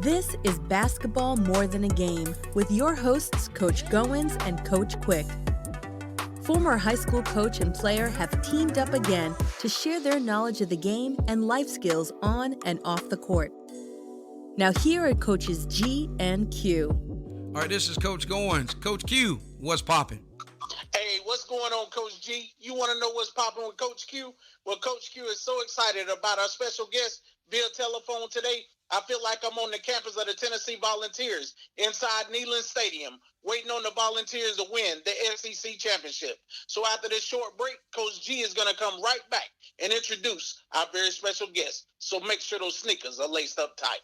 This is Basketball More Than a Game with your hosts, Coach Goins and Coach Quick. Former high school coach and player have teamed up again to share their knowledge of the game and life skills on and off the court. Now here are Coaches G and Q. All right, this is Coach Goins. Coach Q, what's popping? Hey, what's going on, Coach G? You want to know what's popping with Coach Q? Well, Coach Q is so excited about our special guest via telephone today. I feel like I'm on the campus of the Tennessee Volunteers inside Neyland Stadium, waiting on the Volunteers to win the SEC championship. So after this short break, Coach G is going to come right back and introduce our very special guest. So make sure those sneakers are laced up tight.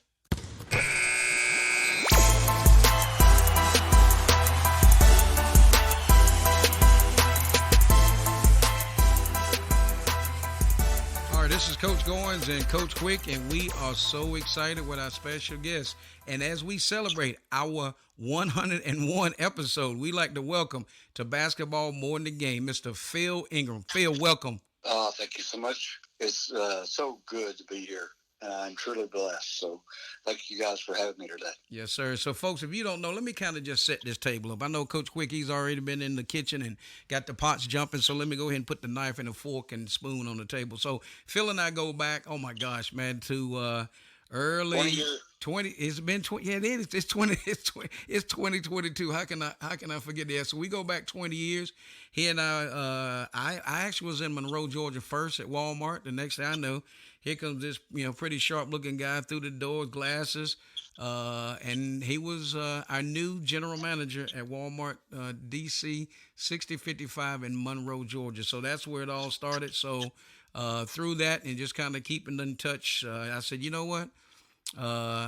This is Coach Goins and Coach Quick, and we are so excited with our special guest. And as we celebrate our 101 episode, we like to welcome to Basketball More Than a Game, Mr. Phil Ingram. Phil, welcome. Thank you so much. It's so good to be here. I'm truly blessed. So thank you guys for having me today. Yes, sir. So, folks, if you don't know, let me kind of just set this table up. I know Coach Quick, he's already been in the kitchen and got the pots jumping. So let me go ahead and put the knife and the fork and spoon on the table. So Phil and I go back, oh, my gosh, man, to early 20. It's been 20. Yeah, it is. It's 20. It's 2022. How can I forget that? So we go back 20 years. He and I actually was in Monroe, Georgia first at Walmart. The next thing I know, here comes this, pretty sharp-looking guy through the door, glasses, and he was our new general manager at Walmart DC 6055 in Monroe, Georgia. So that's where it all started. So through that and just kind of keeping in touch, I said, you know what?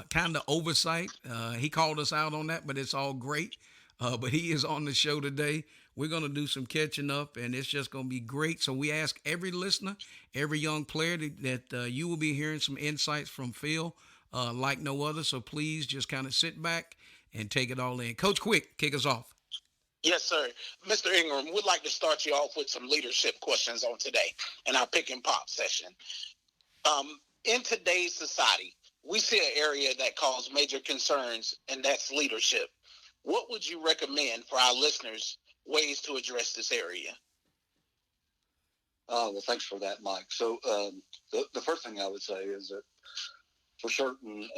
Kind of oversight. He called us out on that, but it's all great. But he is on the show today. We're going to do some catching up, and it's just going to be great. So we ask every listener, every young player that you will be hearing some insights from Phil like no other. So please just kind of sit back and take it all in. Coach Quick, kick us off. Yes, sir. Mr. Ingram, we'd like to start you off with some leadership questions on today in our pick and pop session. In today's society, we see an area that causes major concerns, and that's leadership. What would you recommend for our listeners, ways to address this area? Well, thanks for that, Mike. So the first thing I would say is that for certain,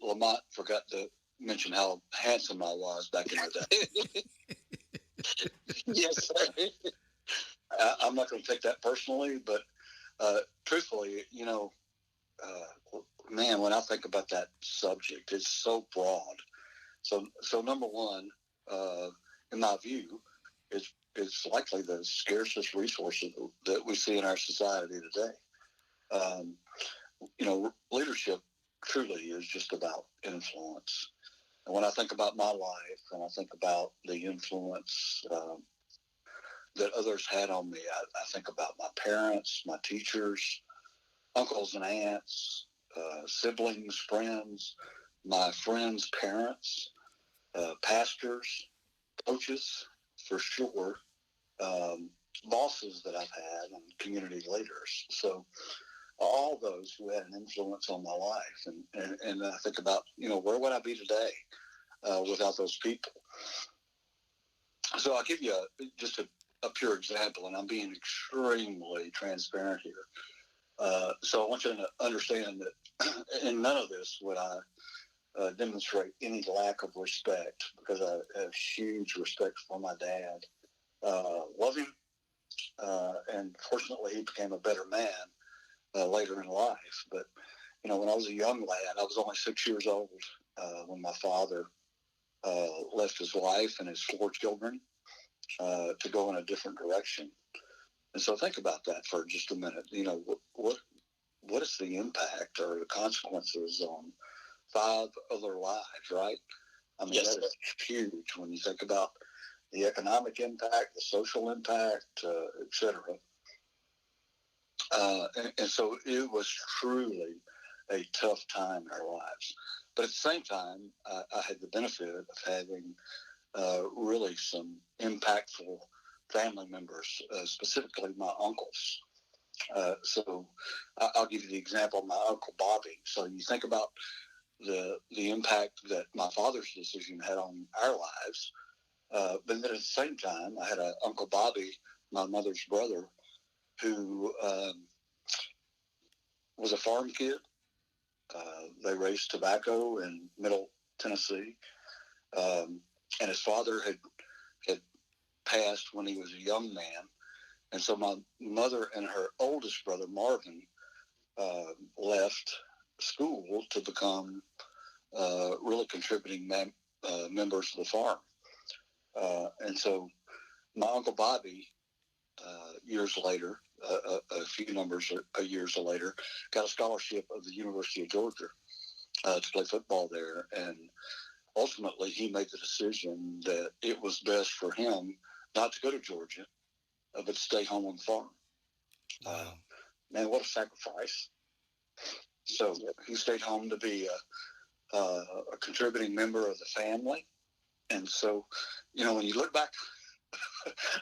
Lamont forgot to mention how handsome I was back in the day. Yes, sir. I'm not going to take that personally, but truthfully, man, when I think about that subject, it's so broad. So number one, in my view, it's likely the scarcest resource that we see in our society today. Leadership truly is just about influence. And when I think about my life and I think about the influence that others had on me, I think about my parents, my teachers, uncles and aunts, siblings, friends, my friends' parents, pastors, coaches, for sure, bosses that I've had, and community leaders. So all those who had an influence on my life. And I think about, where would I be today without those people? So I'll give you just a pure example, and I'm being extremely transparent here. So I want you to understand that in none of this would I demonstrate any lack of respect, because I have huge respect for my dad. Love him, and fortunately he became a better man later in life. But, when I was a young lad, I was only 6 years old when my father left his wife and his 4 children to go in a different direction. And so think about that for just a minute. What is the impact or the consequences on 5 other lives, right? I mean, yes, that is huge when you think about the economic impact, the social impact, et cetera. And so it was truly a tough time in our lives. But at the same time, I had the benefit of having really some impactful family members, specifically my uncles. So I'll give you the example of my Uncle Bobby. So you think about the impact that my father's decision had on our lives. But then at the same time, I had an Uncle Bobby, my mother's brother, who was a farm kid. They raised tobacco in Middle Tennessee, and his father had passed when he was a young man, and so my mother and her oldest brother Marvin left school to become really contributing members of the farm, and so my Uncle Bobby, years later, a few years later, got a scholarship of the University of Georgia to play football there. And ultimately, he made the decision that it was best for him not to go to Georgia, but to stay home on the farm. Man, what a sacrifice. So he stayed home to be a contributing member of the family. And so, when you look back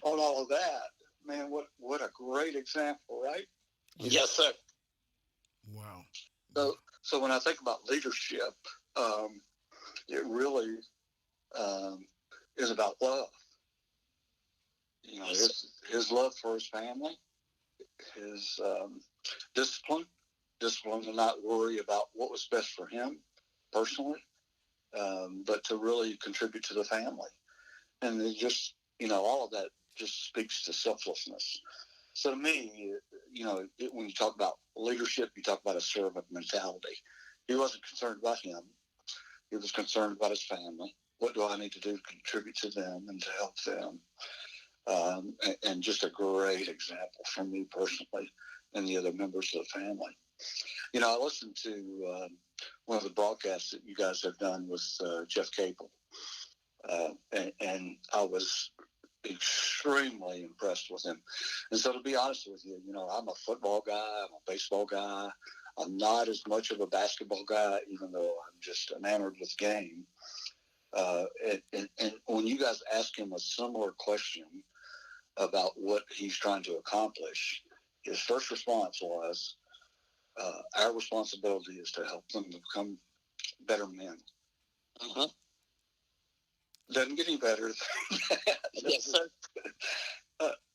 on all of that, man, what a great example, right? Yes, sir. Wow. So when I think about leadership, it really is about love. His love for his family, his discipline to not worry about what was best for him personally, but to really contribute to the family. And it just, all of that just speaks to selflessness. So to me, when you talk about leadership, you talk about a servant mentality. He wasn't concerned about him. He was concerned about his family. What do I need to do to contribute to them and to help them? And just a great example for me personally and the other members of the family. I listened to one of the broadcasts that you guys have done with Jeff Capel, and I was extremely impressed with him. And so to be honest with you, I'm a football guy, I'm a baseball guy. I'm not as much of a basketball guy, even though I'm just enamored with the game. And when you guys ask him a similar question about what he's trying to accomplish, his first response was, our responsibility is to help them become better men. Uh-huh. Doesn't get any better than that. Yes, sir.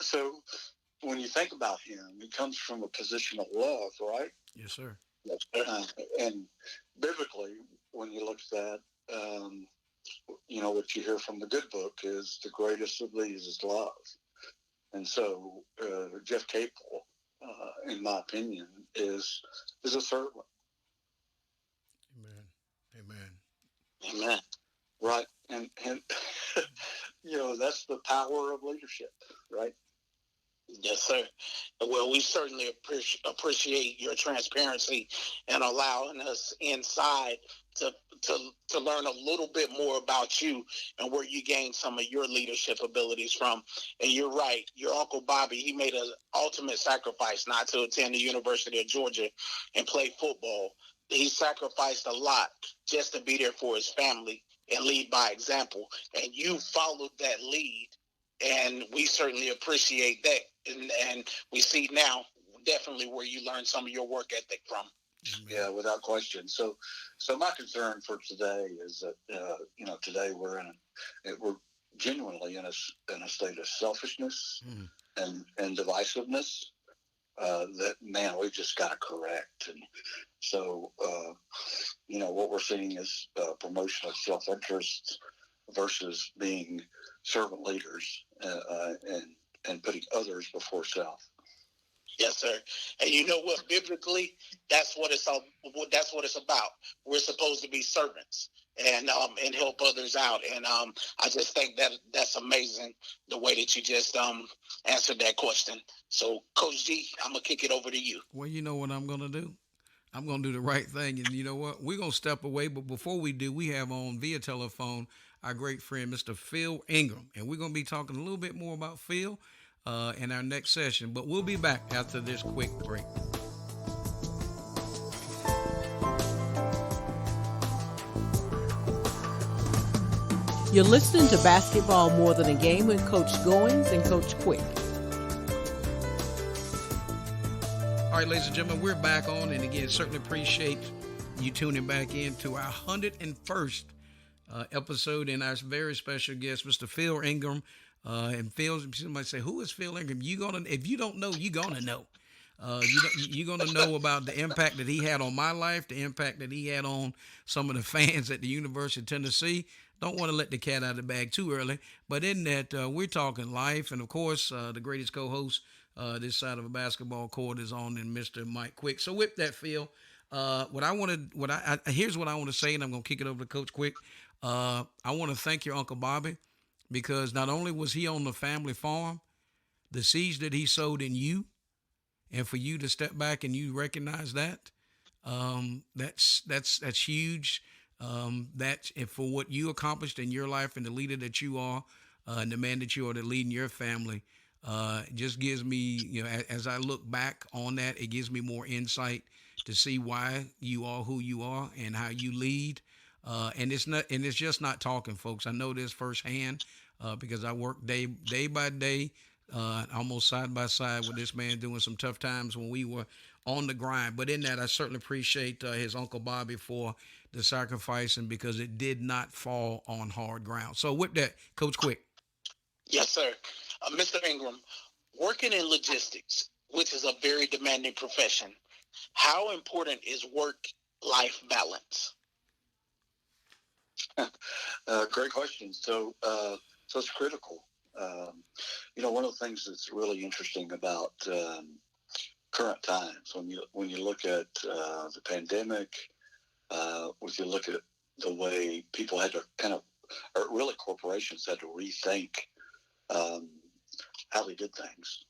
So when you think about him, he comes from a position of love, right? Yes, sir. And biblically, when you look at that, what you hear from the good book is the greatest of these is love. And so Jeff Capel, in my opinion, is a servant. Amen. Right. And that's the power of leadership, right? Yes, sir. Well, we certainly appreciate your transparency and allowing us inside to learn a little bit more about you and where you gained some of your leadership abilities from. And you're right. Your Uncle Bobby, he made an ultimate sacrifice not to attend the University of Georgia and play football. He sacrificed a lot just to be there for his family and lead by example. And you followed that lead. And we certainly appreciate that. And we see now definitely where you learned some of your work ethic from. Yeah, without question. So my concern for today is that, today we're genuinely in a state of selfishness and divisiveness that, man, we just got to correct. And so, what we're seeing is promotion of self-interest versus being servant leaders and putting others before self. Yes, sir. And you know what? Biblically, that's what it's about. We're supposed to be servants and help others out. And I just think that's amazing the way that you just answered that question. So, Coach G, I'm gonna kick it over to you. Well, you know what I'm gonna do? I'm gonna do the right thing, and you know what? We're gonna step away, but before we do, we have on via telephone our great friend, Mr. Phil Ingram, and we're gonna be talking a little bit more about Phil in our next session. But we'll be back after this quick break. You're listening to Basketball More Than a Game with Coach Goins and Coach Quick. All right, ladies and gentlemen, we're back on, and again, certainly appreciate You tuning back in to our 101st episode and our very special guest, Mr. Phil Ingram. And Phil, somebody say, who is Phil Ingram? If you don't know, you're gonna know. You're gonna know about the impact that he had on my life, the impact that he had on some of the fans at the University of Tennessee. Don't want to let the cat out of the bag too early, but in that we're talking life, and of course the greatest co-host this side of a basketball court is on, and Mr. Mike Quick. So with that, Phil, here's what I want to say, and I'm gonna kick it over to Coach Quick. I want to thank your Uncle Bobby because not only was he on the family farm, the seeds that he sowed in you, and for you to step back and you recognize that, that's huge. That's and for what you accomplished in your life and the leader that you are, and the man that you are to leading your family. It just gives me, as I look back on that, it gives me more insight to see why you are who you are and how you lead. And it's just not talking, folks. I know this firsthand because I work day by day, almost side by side with this man doing some tough times when we were on the grind. But in that, I certainly appreciate his Uncle Bobby for the sacrifice, and because it did not fall on hard ground. So with that, Coach Quick. Yes, sir. Mr. Ingram, working in logistics, which is a very demanding profession, how important is work-life balance? Great question. So it's critical. One of the things that's really interesting about current times, when you look at the pandemic, when you look at the way people had to or really corporations had to rethink how they did things.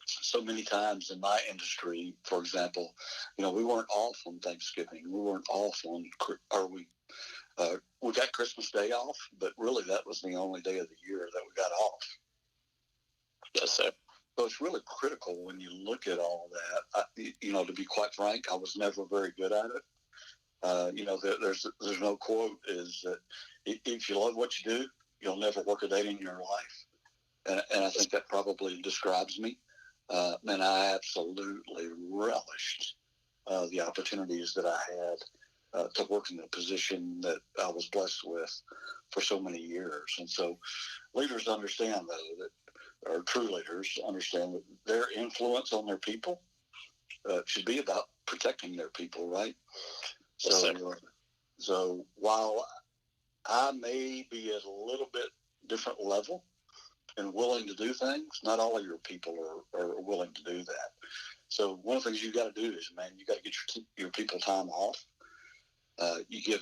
So many times in my industry, for example, we weren't off on Thanksgiving. We weren't off on, we got Christmas Day off, but really that was the only day of the year that we got off. Yes, sir. So it's really critical when you look at all that. To be quite frank, I was never very good at it. There's no quote is that if you love what you do, you'll never work a day in your life. And I think that probably describes me. And I absolutely relished the opportunities that I had to work in the position that I was blessed with for so many years. And so leaders understand, though, or true leaders understand that their influence on their people should be about protecting their people, right? Yes, So while I may be at a little bit different level and willing to do things, not all of your people are willing to do that. So one of the things you got to do is, man, you got to get your people time off. You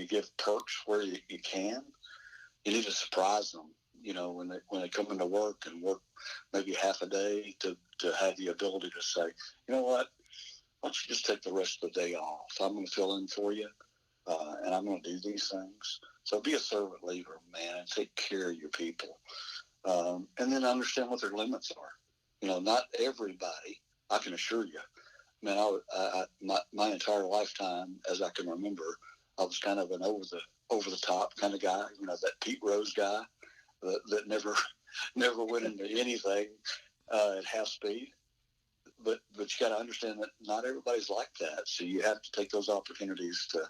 give perks where you can. You need to surprise them, when they come into work and work maybe half a day to have the ability to say, you know what, why don't you just take the rest of the day off? I'm going to fill in for you, and I'm going to do these things. So be a servant leader, man, and take care of your people. And then understand what their limits are. Not everybody, I can assure you, man, my entire lifetime, as I can remember, I was kind of an over the top kind of guy, that Pete Rose guy that never went into anything at half speed. But you got to understand that not everybody's like that. So you have to take those opportunities to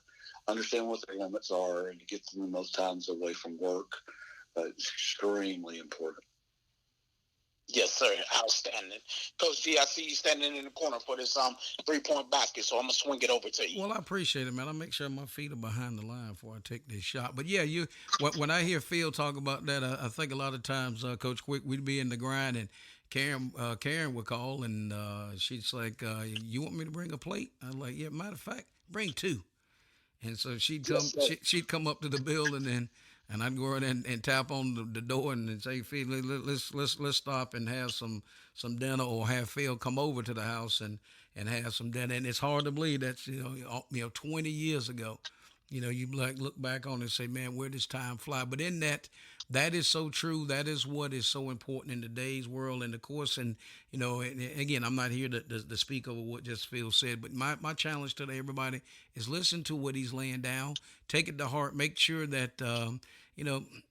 understand what their limits are and to get them those times away from work. It's extremely important. Yes, sir. Outstanding. Coach G, I see you standing in the corner for this 3-point basket, so I'm going to swing it over to you. Well, I appreciate it, man. I make sure my feet are behind the line before I take this shot. But yeah, when I hear Phil talk about that, I think a lot of times, Coach Quick, we'd be in the grind, and Karen would call, and she's like, "You want me to bring a plate?" I'm like, "Yeah." Matter of fact, bring two. And so she'd come. She'd come up to the building, and I'd go in and tap on the door and say, "Phil, let's stop and have some dinner, or have Phil come over to the house and have some dinner." And it's hard to believe that's 20 years ago. You look back on it and say, "Man, where does time fly?" But in that is so true. That is what is so important in today's world. And of course, and again, I'm not here to speak over what just Phil said, but my challenge to everybody is listen to what he's laying down, take it to heart, make sure that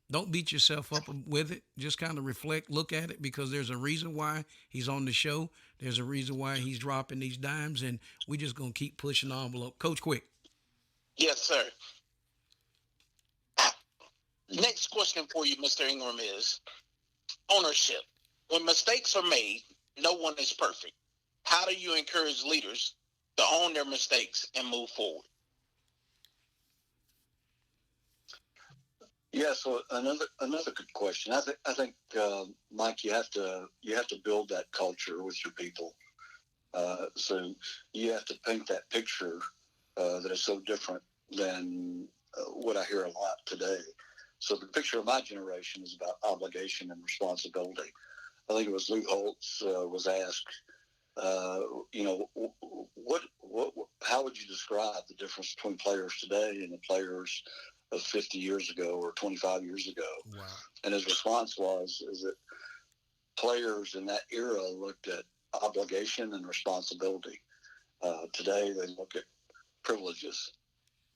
don't beat yourself up with it. Just kind of reflect, look at it, because there's a reason why he's on the show. There's a reason why he's dropping these dimes, and we just gonna keep pushing the envelope. Coach Quick. Yes, sir. Next question for you, Mr. Ingram, is ownership. When mistakes are made, no one is perfect. How do you encourage leaders to own their mistakes and move forward? Yeah, so another good question. I think Mike, you have to build that culture with your people. So you have to paint that picture that is so different than what I hear a lot today. So the picture of my generation is about obligation and responsibility. I think it was Lou Holtz was asked, how would you describe the difference between players today and the players of 50 years ago or 25 years ago? Wow. And his response is that players in that era looked at obligation and responsibility. Today they look at privileges.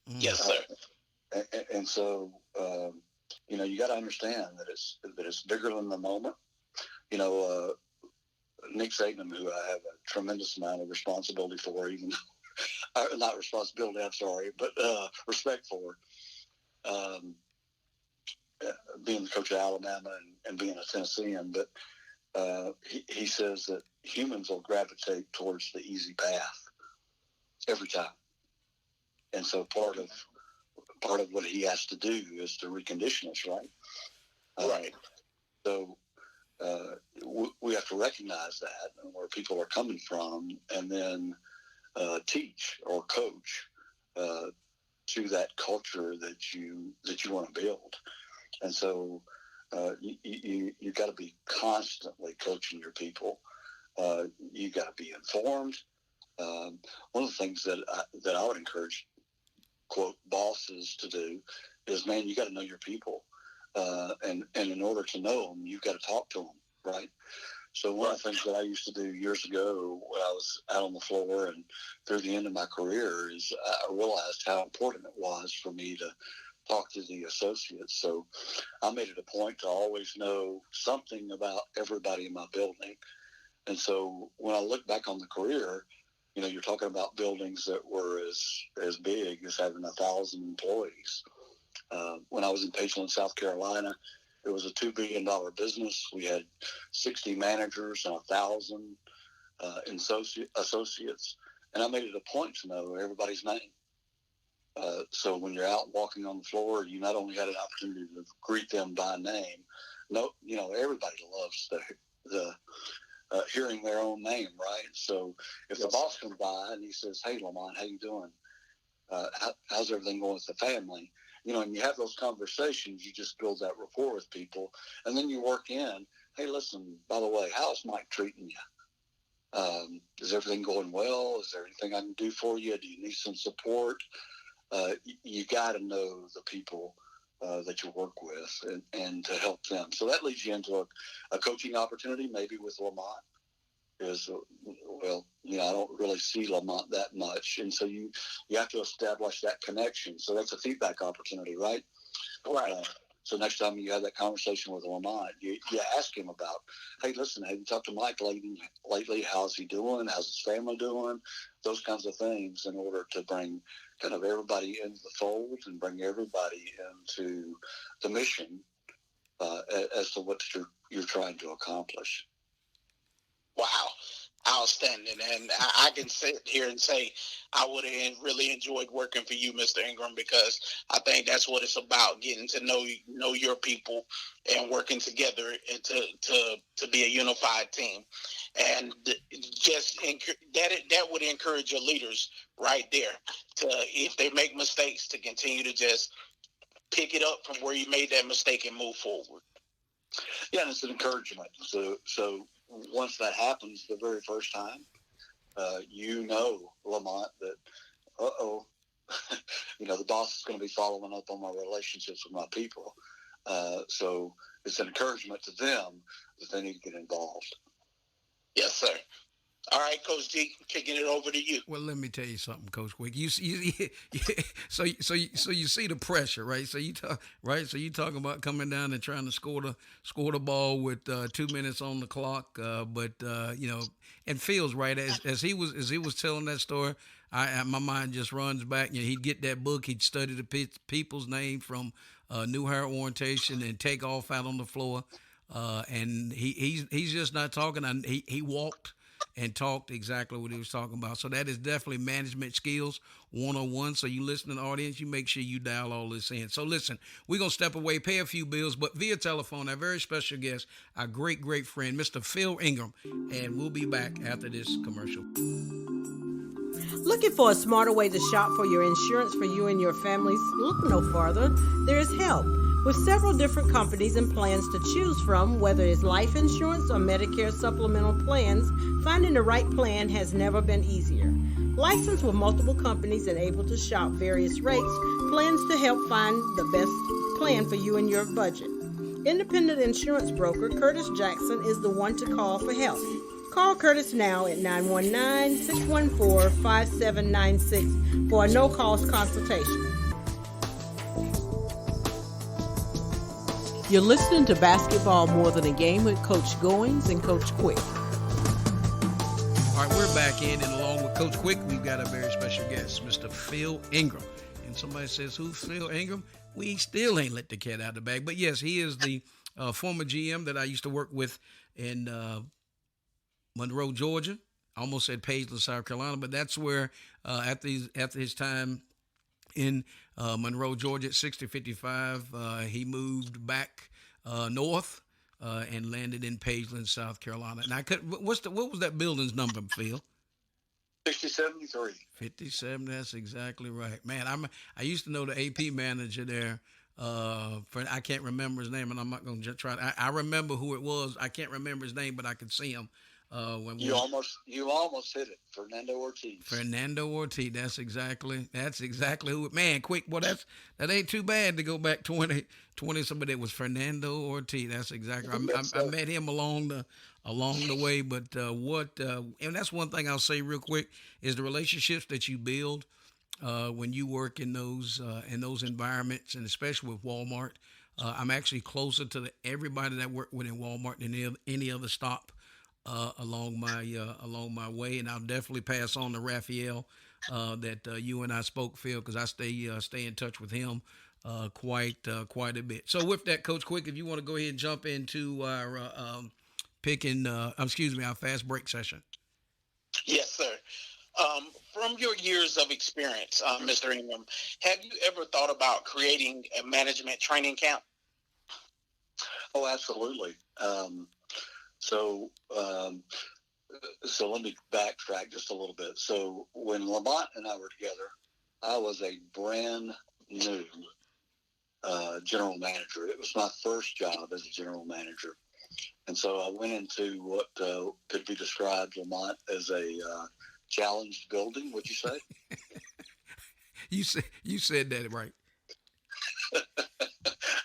Yes, sir. And so, you got to understand that it's bigger than the moment. Nick Saban, who I have a tremendous amount of responsibility for, even not responsibility, I'm sorry, but respect for, being the coach of Alabama and being a Tennessean. But he says that humans will gravitate towards the easy path every time. And so part of what he has to do is to recondition us, right? Right. So we have to recognize that and where people are coming from, and then teach or coach to that culture that you want to build. And so you got to be constantly coaching your people. You got to be informed. One of the things that I would encourage, quote, bosses to do is, man, you got to know your people. And in order to know them, you've got to talk to them, right? So one of the things that I used to do years ago when I was out on the floor and through the end of my career is I realized how important it was for me to talk to the associates. So I made it a point to always know something about everybody in my building. And so when I look back on the career, you're talking about buildings that were as big as having 1,000 employees. When I was in Pageland, South Carolina, it was a $2 billion business. We had 60 managers and 1,000 associates. And I made it a point to know everybody's name. So when you're out walking on the floor, you not only had an opportunity to greet them by name. No, everybody loves the hearing their own name, right? So if the boss comes by and he says, "Hey, Lamont, how you doing? How's everything going with the family?" And you have those conversations, you just build that rapport with people. And then you work in, "Hey, listen, by the way, how's Mike treating you? Is everything going well? Is there anything I can do for you? Do you need some support?" You got to know the people that you work with and to help them. So that leads you into a coaching opportunity, maybe with Lamont. I don't really see Lamont that much. And so you have to establish that connection. So that's a feedback opportunity, right? Right. So next time you have that conversation with Lamont, you ask him about, "Hey, listen, have you talked to Mike lately? How's he doing? How's his family doing?" Those kinds of things, in order to bring kind of everybody into the fold and bring everybody into the mission as to what you're trying to accomplish. Wow. Outstanding. And I can sit here and say I would have really enjoyed working for you, Mr. Ingram, because I think that's what it's about, getting to know your people and working together and to be a unified team. And just that would encourage your leaders right there to, if they make mistakes, to continue to just pick it up from where you made that mistake and move forward. Yeah, and it's an encouragement. So once that happens the very first time, Lamont, that, the boss is going to be following up on my relationships with my people. So it's an encouragement to them that they need to get involved. Yes, sir. All right, Coach G, kicking it over to you. Well, let me tell you something, Coach Quick. So you see the pressure, right? So you talking about coming down and trying to score the ball with 2 minutes on the clock, but and feels right as he was telling that story. My mind just runs back. He'd get that book. He'd study the people's name from new hire orientation and take off out on the floor. And he's just not talking. And he walked and talked exactly what he was talking about. So that is definitely management skills 101. So you listening audience, you make sure you dial all this in. So listen, we're going to step away, pay a few bills, but via telephone, our very special guest, our great friend, Mr. Phil Ingram. And we'll be back after this commercial. Looking for a smarter way to shop for your insurance for you and your families? Look no farther. There is help. With several different companies and plans to choose from, whether it's life insurance or Medicare supplemental plans, finding the right plan has never been easier. Licensed with multiple companies and able to shop various rates, plans to help find the best plan for you and your budget. Independent insurance broker Curtis Jackson is the one to call for help. Call Curtis now at 919-614-5796 for a no-cost consultation. You're listening to Basketball More Than a Game with Coach Goins and Coach Quick. All right, we're back in, and along with Coach Quick, we've got a very special guest, Mr. Phil Ingram. And somebody says, who's Phil Ingram? We still ain't let the cat out of the bag. But yes, he is the former GM that I used to work with in Monroe, Georgia. I almost said Paisley, South Carolina, but that's where after his time in Monroe, Georgia at 6055, he moved back north and landed in Paisley, South Carolina. And what was that building's number, Phil? 6073. 57. That's exactly right, man. I used to know the AP manager there. I can't remember his name, and I'm not going to try. I remember who it was. I can't remember his name, but I could see him. You almost hit it, Fernando Ortiz. Fernando Ortiz. That's exactly who. Man, quick. Well, that ain't too bad to go back 20 somebody. It was Fernando Ortiz. That's exactly. I met him along the way. But and that's one thing I'll say real quick is the relationships that you build when you work in those environments, and especially with Walmart. I'm actually closer to everybody that I work with in Walmart than any other stop along my way, and I'll definitely pass on to Raphael that you and I spoke, Phil, because I stay in touch with him quite a bit. So with that, Coach Quick, if you want to go ahead and jump into our our fast break session. Yes, sir. From your years of experience, Mr. Ingram, have you ever thought about creating a management training camp? Oh, absolutely. So let me backtrack just a little bit. So when Lamont and I were together, I was a brand new general manager. It was my first job as a general manager. And so I went into what could be described, Lamont, as a challenged building, would you say? You said that right.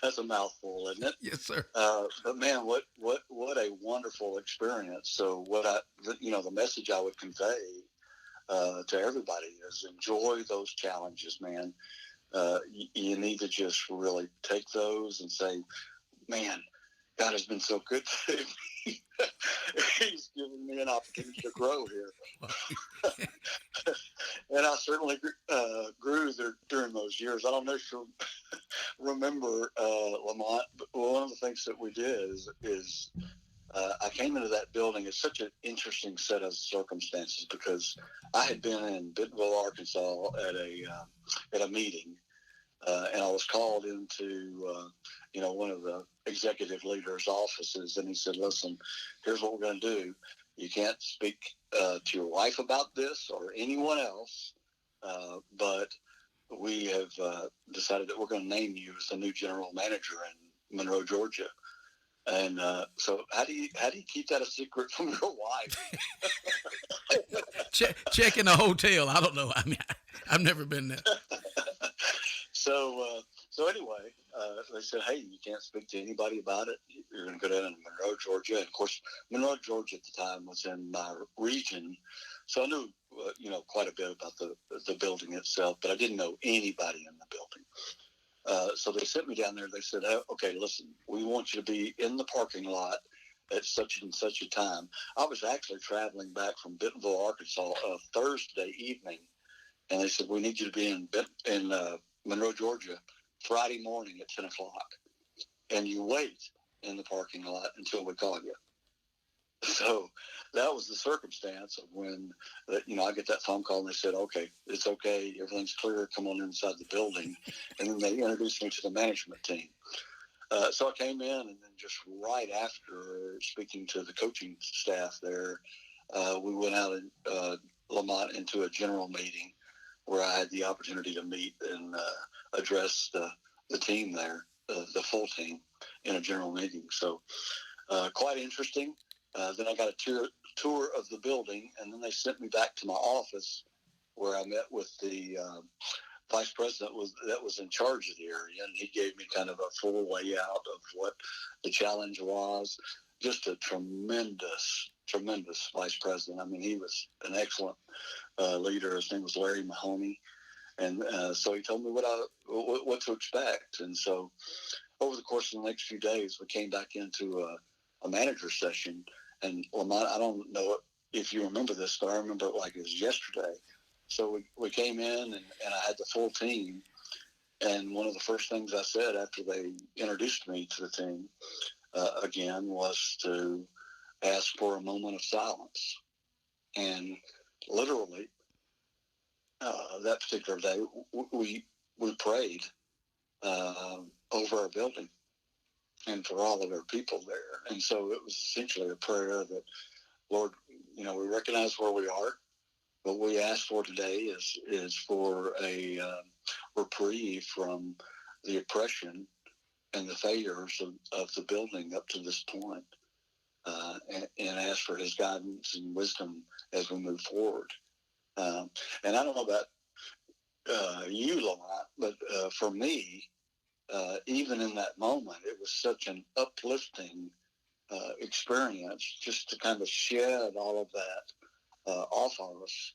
That's a mouthful, isn't it? Yes, sir. But man, what a wonderful experience. So the message I would convey to everybody is enjoy those challenges, man. You need to just really take those and say, man, God has been so good to me. He's given me an opportunity to grow here. And I certainly grew there during those years. I don't know if you remember, Lamont, but one of the things that we did is I came into that building. It's such an interesting set of circumstances because I had been in Bentonville, Arkansas at a meeting, and I was called into one of the executive leaders' offices, and he said, "Listen, here's what we're going to do. You can't speak to your wife about this or anyone else, but we have decided that we're going to name you as the new general manager in Monroe, Georgia." And so, how do you keep that a secret from your wife? Check in a hotel. I don't know. I mean, I've never been there. So So anyway, they said, "Hey, you can't speak to anybody about it. You're going to go down to Monroe, Georgia." And of course, Monroe, Georgia at the time was in my region, so I knew quite a bit about the building itself, but I didn't know anybody in the building. So they sent me down there. They said, "Oh, okay, listen, we want you to be in the parking lot at such and such a time." I was actually traveling back from Bentonville, Arkansas, Thursday evening, and they said, "We need you to be in Monroe, Georgia, Friday morning at 10 o'clock, and you wait in the parking lot until we call you." So that was the circumstance of when, I get that phone call and they said, "Okay, it's okay, everything's clear, come on inside the building." And then they introduced me to the management team. So I came in, and then just right after speaking to the coaching staff there, we went out in Lamont into a general meeting where I had the opportunity to meet and address the team there, the full team, in a general meeting. So quite interesting. Then I got a tour of the building, and then they sent me back to my office where I met with the vice president that was in charge of the area, and he gave me kind of a full layout of what the challenge was. Just a tremendous vice president. I mean, he was an excellent leader. His name was Larry Mahoney, and so he told me what to expect. And so over the course of the next few days, we came back into a manager session. And Lamont, I don't know if you remember this, but I remember it like it was yesterday. So we came in, and I had the full team. And one of the first things I said after they introduced me to the team again was to ask for a moment of silence. And literally, that particular day, we prayed over our building and for all of our people there. And so it was essentially a prayer that, Lord, we recognize where we are. What we ask for today is for a reprieve from the oppression and the failures of the building up to this point, and ask for his guidance and wisdom as we move forward. And I don't know about you, Lamont, but for me, even in that moment, it was such an uplifting experience just to kind of shed all of that off of us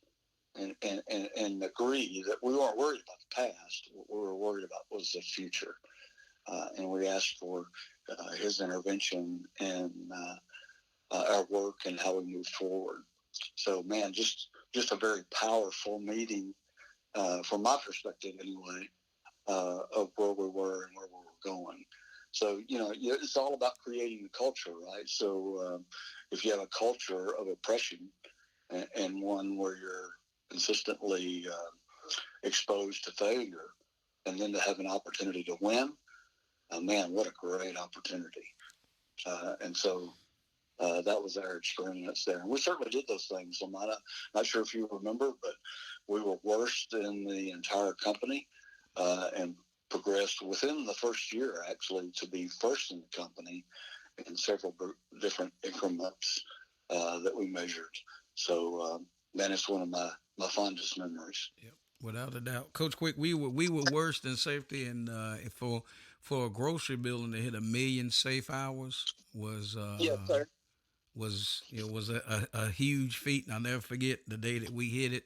and agree that we weren't worried about the past. What we were worried about was the future. And we asked for his intervention in our work and how we move forward. So, man, just a very powerful meeting from my perspective anyway, of where we were and where we were going. So, it's all about creating the culture, right? So if you have a culture of oppression and one where you're consistently exposed to failure, and then to have an opportunity to win, man, what a great opportunity. And so that was our experience there. And we certainly did those things. I'm not sure if you remember, but we were worst in the entire company, and progressed within the first year, actually, to be first in the company in several different increments that we measured. So, man, it's one of my fondest memories. Yep, without a doubt, Coach Quick. We were worse than safety, and for a grocery building to hit 1 million safe hours was Yes, sir. was a huge feat. And I'll never forget the day that we hit it,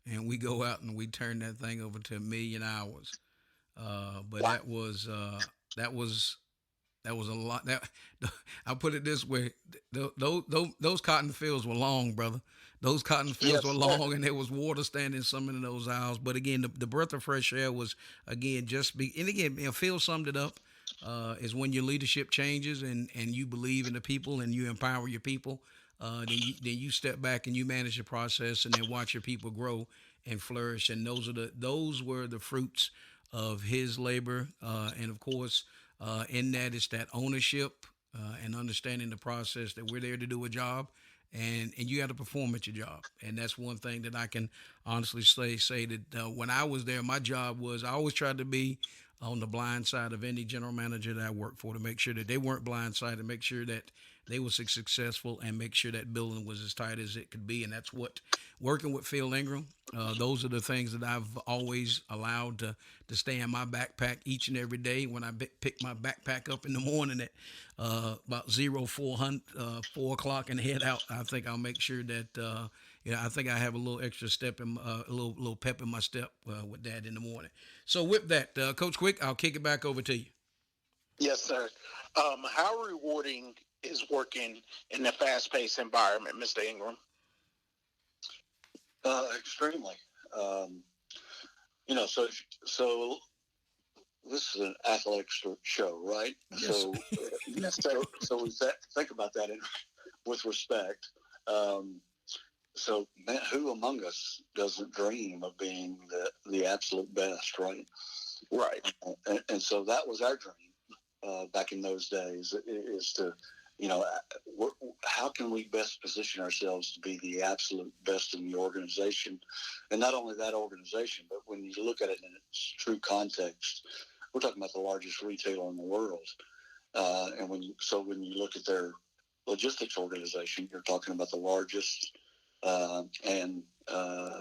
and we go out and we turn that thing over to 1 million hours. But Wow. that was that was a lot. That I'll put it this way: those cotton fields were long, brother. Those cotton fields Yes, were sir. long, and there was water standing some of those aisles. But again, the breath of fresh air was again and again, Phil summed it up. Is when your leadership changes and you believe in the people and you empower your people. Then you step back and you manage the process and then watch your people grow and flourish. And those were the fruits of his labor. And of course, in that is that ownership and understanding the process that we're there to do a job, and you got to perform at your job. And that's one thing that I can honestly say that when I was there, my job was I always tried to be on the blind side of any general manager that I worked for to make sure that they weren't blindsided, make sure that they were successful and make sure that building was as tight as it could be. And that's what working with Phil Ingram. Those are the things that I've always allowed to stay in my backpack each and every day. When I pick my backpack up in the morning at about 4 o'clock and head out, I think I'll make sure that I think I have a little extra step in a little pep in my step with that in the morning. So with that, Coach Quick, I'll kick it back over to you. Yes, sir. How rewarding is working in a fast-paced environment, Mr. Ingram? Extremely. So this is an athletics show, right? Yes. So we think about that with respect. So, man, who among us doesn't dream of being the absolute best, right? Right. And so that was our dream back in those days, is to, how can we best position ourselves to be the absolute best in the organization? And not only that organization, but when you look at it in its true context, we're talking about the largest retailer in the world. And when you look at their logistics organization, you're talking about the largest and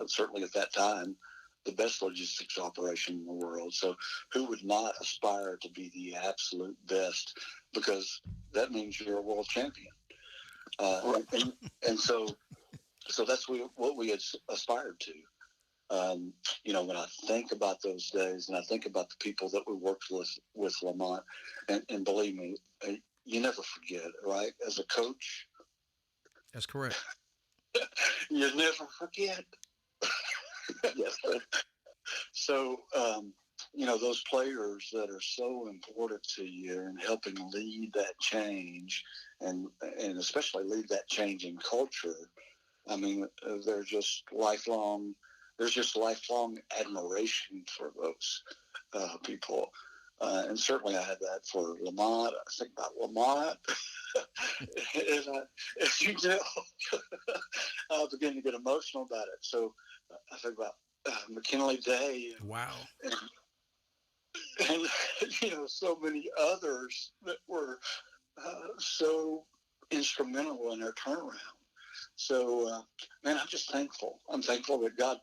certainly at that time, the best logistics operation in the world. So who would not aspire to be the absolute best? Because that means you're a world champion. And so that's what we had aspired to. When I think about those days and I think about the people that we worked with Lamont, and believe me, you never forget, right? As a coach. That's correct. You never forget. Yes. So, those players that are so important to you and helping lead that change and especially lead that change in culture. I mean, there's just lifelong admiration for those people. And certainly I had that for Lamont. I think about Lamont. As you know, I begin to get emotional about it. So I think about McKinley Day. Wow. And so many others that were so instrumental in their turnaround. So, man, I'm just thankful. I'm thankful that God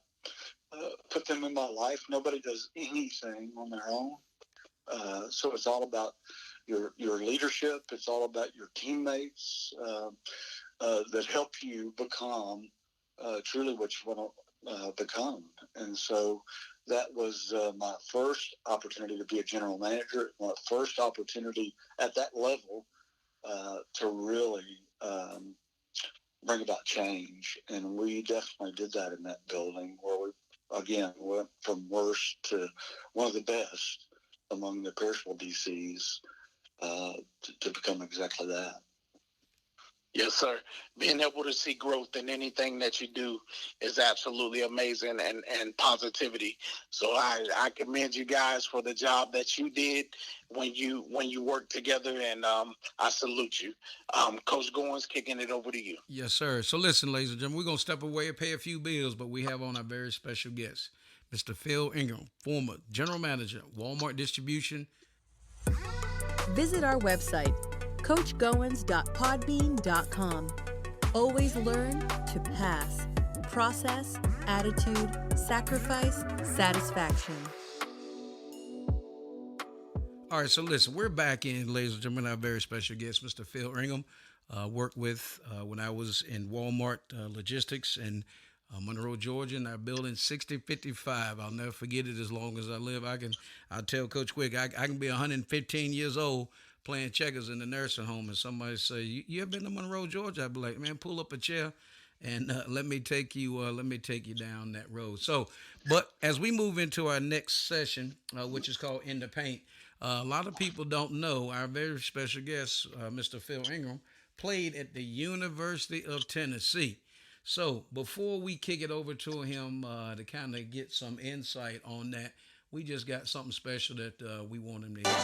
put them in my life. Nobody does anything on their own. So it's all about your leadership. It's all about your teammates that help you become truly what you want to become. And so that was my first opportunity to be a general manager, my first opportunity at that level to really bring about change. And we definitely did that in that building where we, again, went from worst to one of the best among the perishable DCs to become exactly that. Yes, sir. Being able to see growth in anything that you do is absolutely amazing and positivity. So I commend you guys for the job that you did when you worked together, and I salute you. Coach Goins, kicking it over to you. Yes, sir. So listen, ladies and gentlemen, we're going to step away and pay a few bills, but we have on our very special guest, Mr. Phil Ingram, former general manager, Walmart Distribution. Visit our website, coachgoins.podbean.com. Always learn to pass. Process, attitude, sacrifice, satisfaction. All right, so listen, we're back in, ladies and gentlemen, our very special guest, Mr. Phil Ingram. Worked with when I was in Walmart Logistics in Monroe, Georgia, in our building 6055. I'll never forget it as long as I live. I'll tell Coach Quick, I can be 115 years old playing checkers in the nursing home, and somebody say, "You ever been to Monroe, Georgia?" I'd be like, "Man, pull up a chair and let me take you down that road." So, but as we move into our next session, which is called In the Paint, a lot of people don't know our very special guest, Mr. Phil Ingram, played at the University of Tennessee. So before we kick it over to him to kind of get some insight on that, we just got something special that we want him to hear.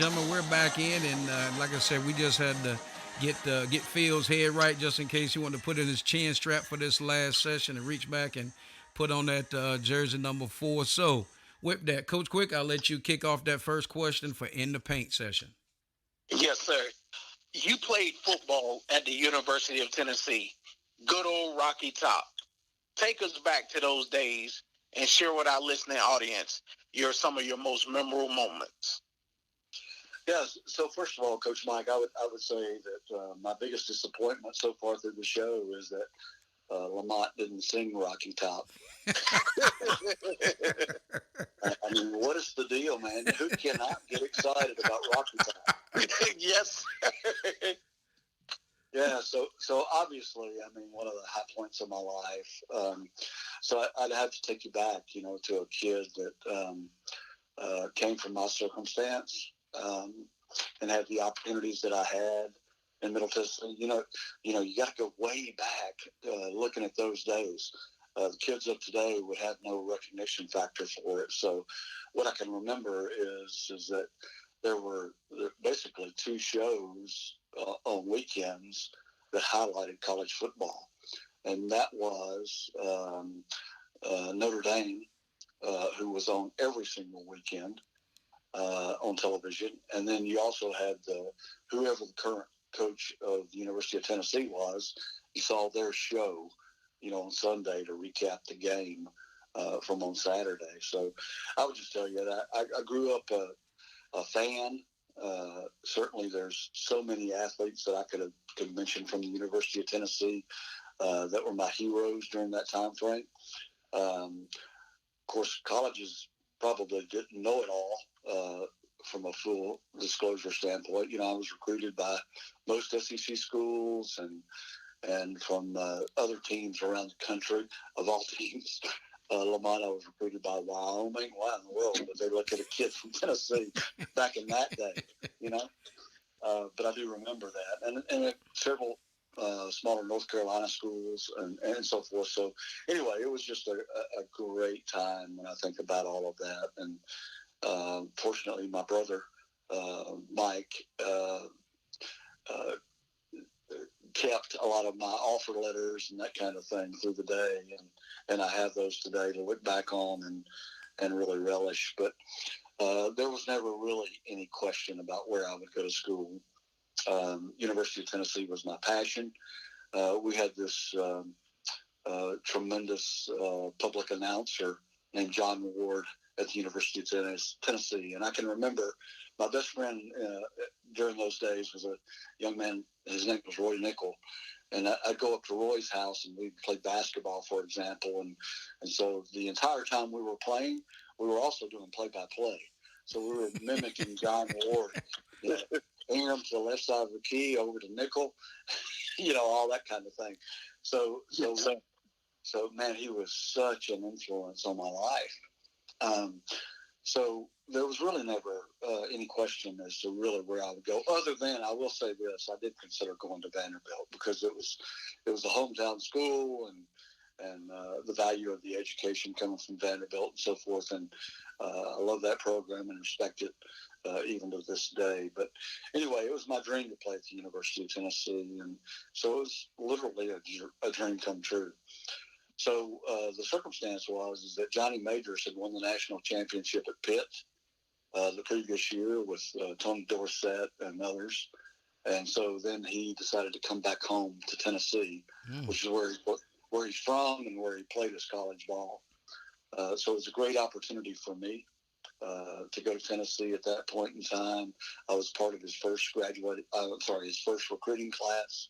gentlemen, we're back in, and like I said, we just had to get Phil's head right, just in case he wanted to put in his chin strap for this last session and reach back and put on that jersey number 4. So, with that, Coach Quick, I'll let you kick off that first question for in the paint session. Yes, sir. You played football at the University of Tennessee. Good old Rocky Top. Take us back to those days and share with our listening audience some of your most memorable moments. Yes. So first of all, Coach Mike, I would say that my biggest disappointment so far through the show is that Lamont didn't sing Rocky Top. I mean, what is the deal, man? Who cannot get excited about Rocky Top? Yes. Yeah, so obviously, I mean, one of the high points of my life. So I'd have to take you back, to a kid that came from my circumstance and had the opportunities that I had in Middle Tennessee. You got to go way back looking at those days. The kids of today would have no recognition factor for it. So what I can remember is that there were basically 2 shows on weekends that highlighted college football. And that was Notre Dame, who was on every single weekend on television. And then you also had whoever the current coach of the University of Tennessee was, you saw their show, on Sunday to recap the game from on Saturday. So I would just tell you that I grew up a fan. Certainly there's so many athletes that I could mention from the University of Tennessee that were my heroes during that time frame. Of course, colleges probably didn't know it all from a full disclosure standpoint. I was recruited by most SEC schools and from other teams around the country, of all teams. Lamont, I was recruited by Wyoming. Why in the world would they look at a kid from Tennessee back in that day, But I do remember that. And several smaller North Carolina schools and so forth. So anyway, it was just a great time when I think about all of that. And fortunately, my brother, Mike, kept a lot of my offer letters and that kind of thing through the day. And I have those today to look back on and really relish. But there was never really any question about where I would go to school. University of Tennessee was my passion. We had this tremendous public announcer named John Ward at the University of Tennessee. And I can remember my best friend during those days was a young man. His name was Roy Nickel. And I'd go up to Roy's house and we'd play basketball, for example. And so the entire time we were playing, we were also doing play-by-play. So we were mimicking John Ward. Ingram to the left side of the key, over to Nickel, all that kind of thing. So man, he was such an influence on my life. So there was really never any question as to really where I would go. Other than, I will say this, I did consider going to Vanderbilt because it was a hometown school and the value of the education coming from Vanderbilt and so forth. And I love that program and respect it even to this day. But anyway, it was my dream to play at the University of Tennessee. And so it was literally a dream come true. So the circumstance is that Johnny Majors had won the national championship at Pitt the previous year with Tony Dorsett and others. And so then he decided to come back home to Tennessee, which is where he's from and where he played his college ball. So it was a great opportunity for me to go to Tennessee at that point in time. I was part of his first recruiting class.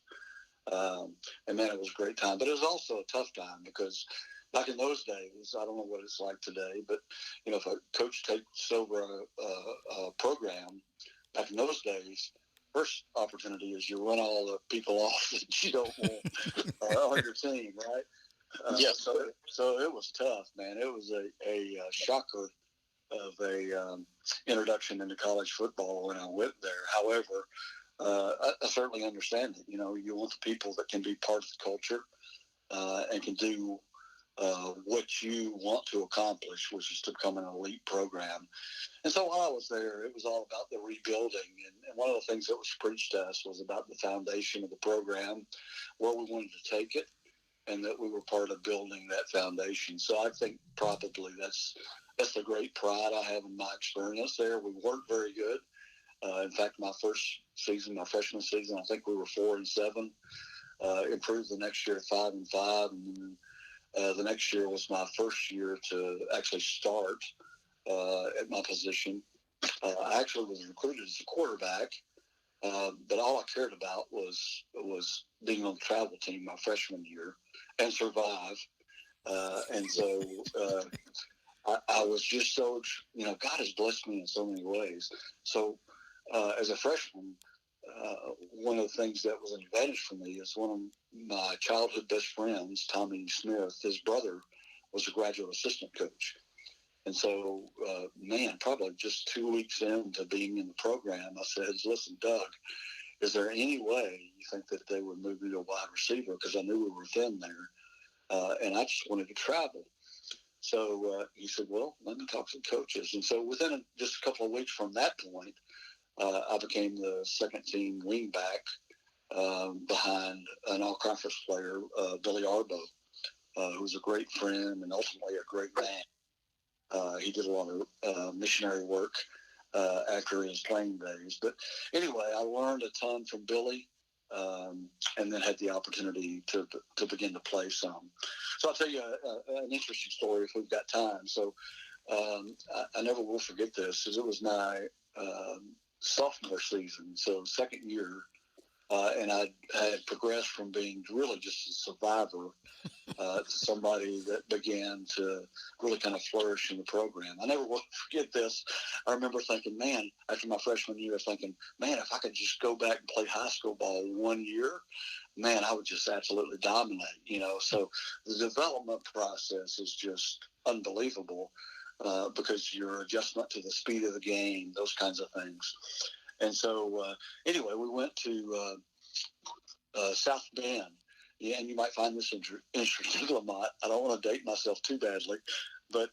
And man, it was a great time, but it was also a tough time because back in those days, I don't know what it's like today, but if a coach takes over a program back in those days, first opportunity is you run all the people off that you don't want on your team, right? Yes. So it was tough, man. It was a shocker of a introduction into college football when I went there. However, I certainly understand it. You want the people that can be part of the culture and can do what you want to accomplish, which is to become an elite program. And so while I was there, it was all about the rebuilding. And one of the things that was preached to us was about the foundation of the program, where we wanted to take it, and that we were part of building that foundation. So I think probably that's the great pride I have in my experience there. We weren't very good. In fact, my first season, my freshman season, I think we were 4-7. Improved the next year to 5-5, and then the next year was my first year to actually start at my position. I actually was recruited as a quarterback, but all I cared about was being on the travel team my freshman year and survive. And so I was just so, God has blessed me in so many ways. So as a freshman, one of the things that was an advantage for me is one of my childhood best friends, Tommy Smith, his brother was a graduate assistant coach. And so, probably just 2 weeks into being in the program, I said, listen, Doug, is there any way you think that they would move me to a wide receiver? Because I knew we were thin there, and I just wanted to travel. So he said, well, let me talk to the coaches. And so within just a couple of weeks from that point, I became the second team wingback behind an all-conference player, Billy Arbo, who was a great friend and ultimately a great man. He did a lot of missionary work after his playing days. But anyway, I learned a ton from Billy, and then had the opportunity to begin to play some. So I'll tell you an interesting story if we've got time. So I never will forget this, as it was my sophomore season, so second year, and I had progressed from being really just a survivor to somebody that began to really kind of flourish in the program. I never will forget this. I remember thinking, man, after my freshman year, thinking, man, if I could just go back and play high school ball 1 year, man, I would just absolutely dominate, So the development process is just unbelievable. Because your adjustment to the speed of the game, those kinds of things. And so, anyway, we went to South Bend. Yeah, and you might find this interesting, Lamont. I don't want to date myself too badly, but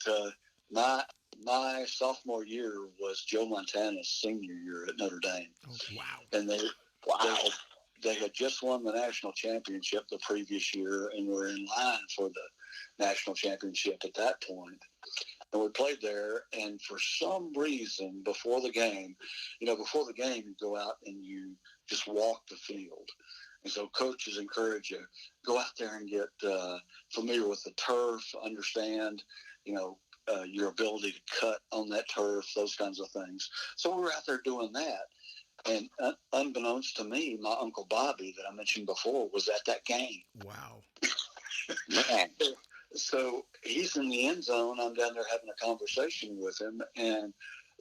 my sophomore year was Joe Montana's senior year at Notre Dame. Oh, wow. And they had just won the national championship the previous year and were in line for the national championship at that point. And we played there, and for some reason, before the game, you go out and you just walk the field. And so coaches encourage you, go out there and get familiar with the turf, understand, your ability to cut on that turf, those kinds of things. So we were out there doing that. And unbeknownst to me, my Uncle Bobby that I mentioned before was at that game. Wow. Man. So he's in the end zone. I'm down there having a conversation with him. And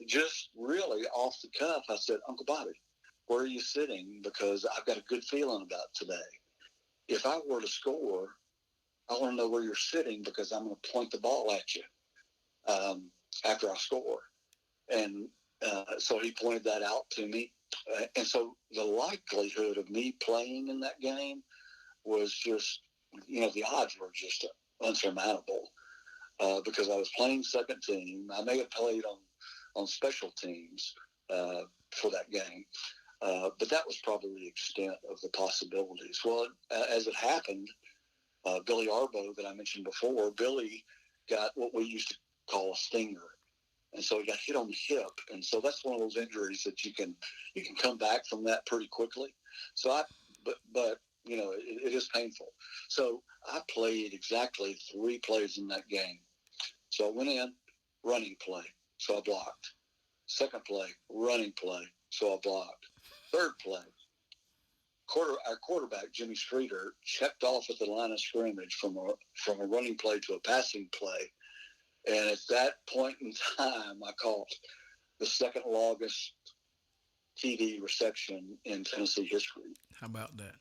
just really off the cuff, I said, Uncle Bobby, where are you sitting? Because I've got a good feeling about today. If I were to score, I want to know where you're sitting because I'm going to point the ball at you after I score. And so he pointed that out to me. And so the likelihood of me playing in that game was just, the odds were just unsurmountable because I was playing second team. I may have played on special teams for that game, but that was probably the extent of the possibilities. Well, as it happened, Billy Arbo that I mentioned before, Billy got what we used to call a stinger. And so he got hit on the hip. And so that's one of those injuries that you can come back from that pretty quickly. So but it is painful. So I played exactly 3 plays in that game. So I went in, running play, so I blocked. Second play, running play, so I blocked. Third play, our quarterback, Jimmy Streeter, checked off at the line of scrimmage from a running play to a passing play. And at that point in time, I caught the second longest TD reception in Tennessee history. How about that?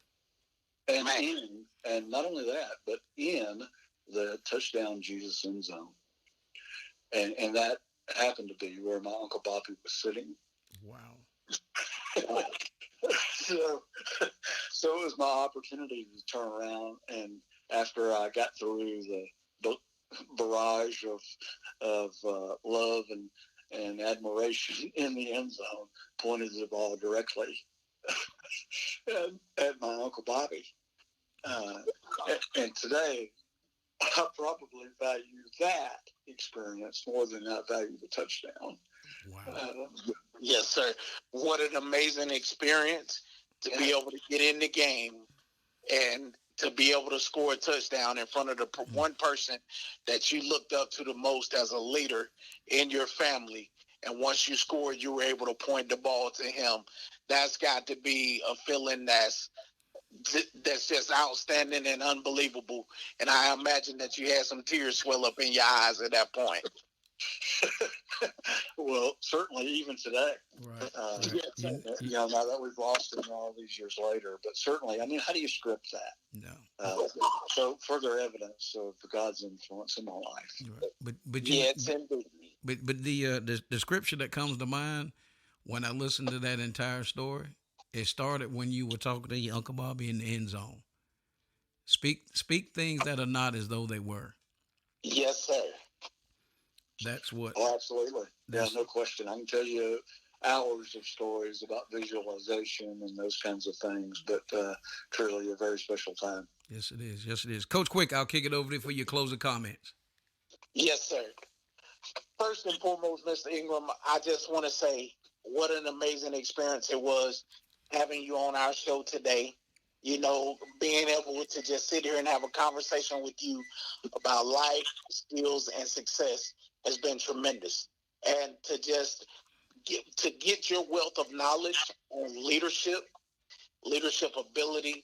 And not only that, but in the touchdown Jesus end zone. And that happened to be where my Uncle Bobby was sitting. Wow. So it was my opportunity to turn around, and after I got through barrage of love and admiration in the end zone, pointed the ball directly at my Uncle Bobby. And today, I probably value that experience more than I value the touchdown. Wow. Yes, sir. What an amazing experience to be able to get in the game and to be able to score a touchdown in front of the one person that you looked up to the most as a leader in your family. And once you scored, you were able to point the ball to him. That's got to be a feeling that's just outstanding and unbelievable. And I imagine that you had some tears swell up in your eyes at that point. Well, certainly even today. Right. Now that we've lost him all these years later, but certainly, I mean, how do you script that? No. So further evidence of God's influence in my life. Right. But the scripture that comes to mind when I listen to that entire story, it started when you were talking to your Uncle Bobby in the end zone. Speak things that are not as though they were. Yes, sir. That's what. Oh, absolutely. Yeah, no question. I can tell you hours of stories about visualization and those kinds of things, but truly a very special time. Yes, it is. Yes, it is. Coach Quick, I'll kick it over to you for your closing comments. Yes, sir. First and foremost, Mr. Ingram, I just want to say what an amazing experience it was having you on our show today. You know, being able to just sit here and have a conversation with you about life, skills, and success has been tremendous. And to just get your wealth of knowledge on leadership ability,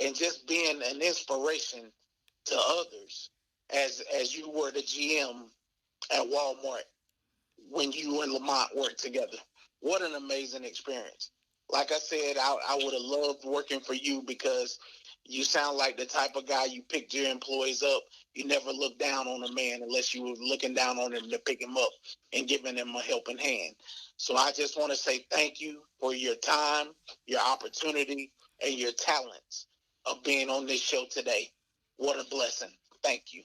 and just being an inspiration to others as you were the GM at Walmart when you and Lamont worked together. What an amazing experience. Like I said, I would have loved working for you because you sound like the type of guy you picked your employees up. You never look down on a man unless you were looking down on him to pick him up and giving him a helping hand. So I just want to say thank you for your time, your opportunity, and your talents of being on this show today. What a blessing. Thank you.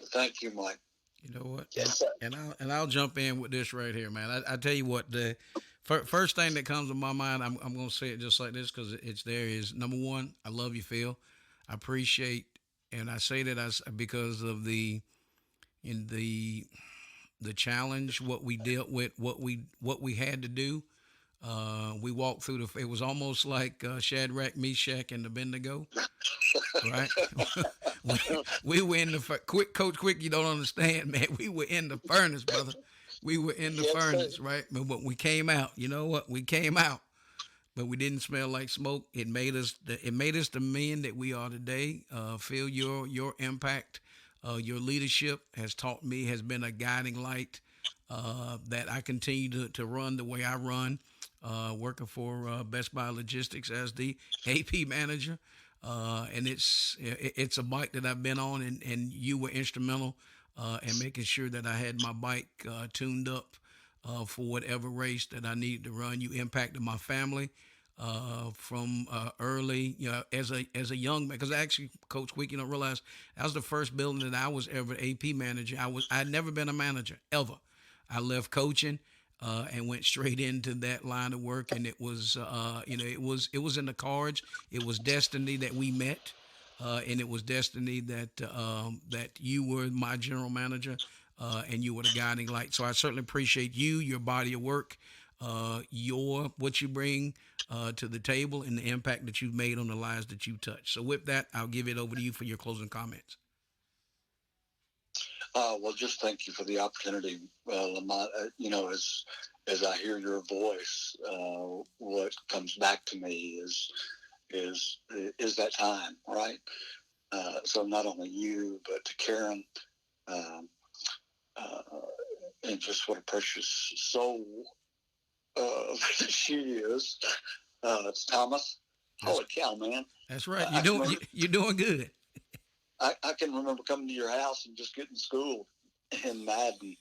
Thank you, Mike. You know what? Yes, sir. And I'll jump in with this right here, man. I tell you what, the first thing that comes to my mind, I'm going to say it just like this because it's there, is number one, I love you, Phil. I appreciate, and I say that because of the challenge, what we dealt with, what we had to do. We walked through it was almost like Shadrach, Meshach, and Abednego, right? we were in the Coach Quick. You don't understand, man. We were in the furnace, brother. We were in the furnace, right? But we came out. You know what? We came out, but we didn't smell like smoke. It made us the men that we are today. Phil, your impact, your leadership has taught me, has been a guiding light that I continue to run the way I run. Working for Best Buy Logistics as the AP manager, and it's a bike that I've been on, and you were instrumental in making sure that I had my bike tuned up for whatever race that I needed to run. You impacted my family from early, as a young man. Because actually, Coach Quick, you don't realize that was the first building that I was ever AP manager. I'd never been a manager ever. I left coaching. And went straight into that line of work, and it was, it was in the cards. It was destiny that we met, and it was destiny that you were my general manager, and you were the guiding light. So I certainly appreciate you, your body of work, what you bring to the table, and the impact that you've made on the lives that you touch. So with that, I'll give it over to you for your closing comments. Well, just thank you for the opportunity, Lamont. As I hear your voice, what comes back to me is that time, right? So not only you, but to Karen, and just what a precious soul she is. It's Thomas. Holy cow, man! That's right. You're doing good. I can remember coming to your house and just getting schooled in Madden.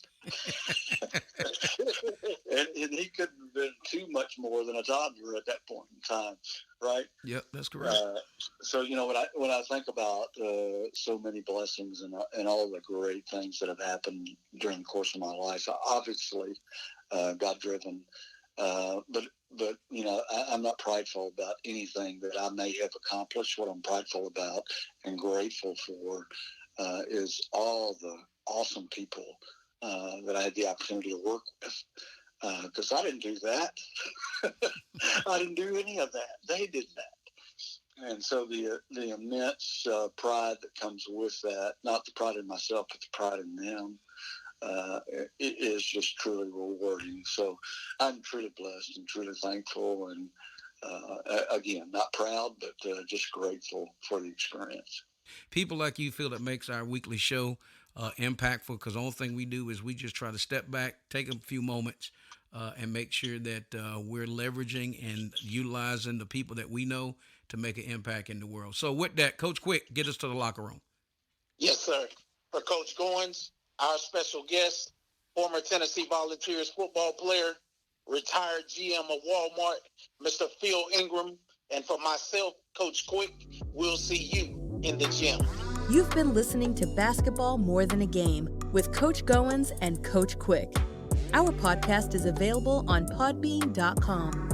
and he couldn't have been too much more than a toddler at that point in time. right? Yep, that's correct. So when I think about so many blessings and all the great things that have happened during the course of my life, obviously God driven, but I'm not prideful about anything that I may have accomplished. What I'm prideful about and grateful for is all the awesome people that I had the opportunity to work with. Because I didn't do that. I didn't do any of that. They did that. And so the immense pride that comes with that, not the pride in myself, but the pride in them, it is just truly rewarding. So I'm truly blessed and truly thankful. And again, not proud, but just grateful for the experience. People like you feel that makes our weekly show impactful, because the only thing we do is we just try to step back, take a few moments, and make sure that we're leveraging and utilizing the people that we know to make an impact in the world. So with that, Coach Quick, get us to the locker room. Yes, sir. For Coach Goins, our special guest, former Tennessee Volunteers football player, retired GM of Walmart, Mr. Phil Ingram, and for myself, Coach Quick, we'll see you in the gym. You've been listening to Basketball More Than a Game with Coach Goins and Coach Quick. Our podcast is available on podbean.com.